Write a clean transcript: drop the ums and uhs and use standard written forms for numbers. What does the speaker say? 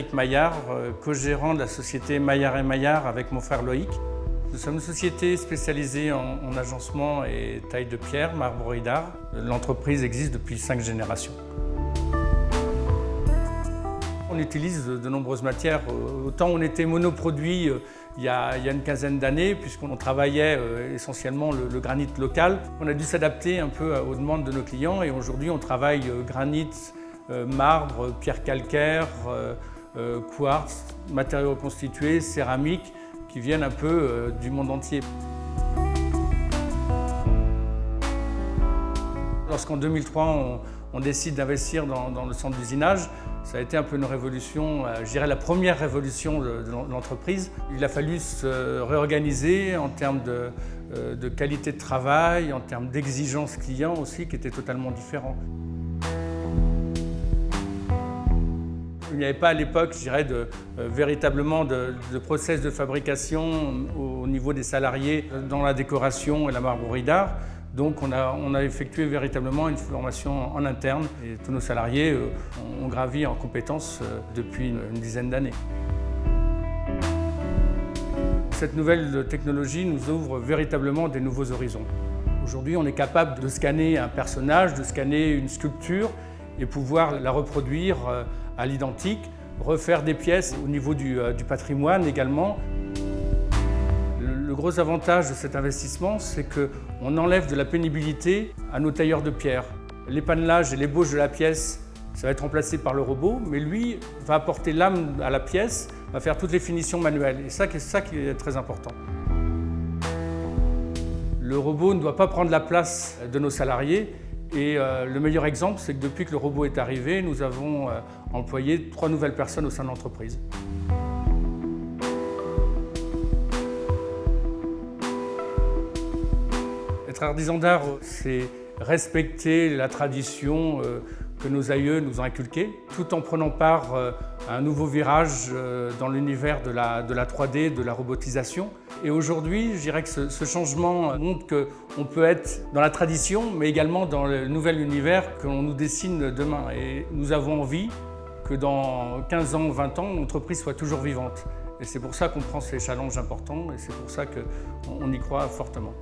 Frédéric Maillard, co-gérant de la société Maillard & Maillard avec mon frère Loïc. Nous sommes une société spécialisée en agencement et taille de pierre, marbrerie d'art. L'entreprise existe depuis 5 générations. On utilise de nombreuses matières. Autant on était monoproduit il y a une quinzaine d'années, puisqu'on travaillait essentiellement le granit local. On a dû s'adapter un peu aux demandes de nos clients et aujourd'hui on travaille granit, marbre, pierre calcaire, quartz, matériaux reconstitués, céramique, qui viennent un peu du monde entier. Lorsqu'en 2003, on décide d'investir dans le centre d'usinage, ça a été un peu une révolution, je dirais la première révolution de l'entreprise. Il a fallu se réorganiser en termes de qualité de travail, en termes d'exigences clients aussi, qui étaient totalement différents. Il n'y avait pas à l'époque, je dirais, véritablement de process de fabrication au niveau des salariés dans la décoration et la marbrerie d'art. Donc on a effectué véritablement une formation en interne et tous nos salariés ont gravi en compétences depuis une dizaine d'années. Cette nouvelle technologie nous ouvre véritablement des nouveaux horizons. Aujourd'hui, on est capable de scanner un personnage, de scanner une sculpture et pouvoir la reproduire à l'identique, refaire des pièces au niveau du patrimoine également. Le gros avantage de cet investissement, c'est qu'on enlève de la pénibilité à nos tailleurs de pierre. L'épannelage et l'ébauche de la pièce, ça va être remplacé par le robot, mais lui va apporter l'âme à la pièce, va faire toutes les finitions manuelles. Et c'est ça qui est très important. Le robot ne doit pas prendre la place de nos salariés. Et le meilleur exemple, c'est que depuis que le robot est arrivé, nous avons employé 3 nouvelles personnes au sein de l'entreprise. Être artisan d'art, c'est respecter la tradition que nos aïeux nous ont inculquée, tout en prenant part à un nouveau virage dans l'univers de la 3D, de la robotisation. Et aujourd'hui, je dirais que ce changement montre qu'on peut être dans la tradition, mais également dans le nouvel univers que l'on nous dessine demain. Et nous avons envie que dans 15 ans, 20 ans, l'entreprise soit toujours vivante. Et c'est pour ça qu'on prend ces challenges importants et c'est pour ça qu'on y croit fortement.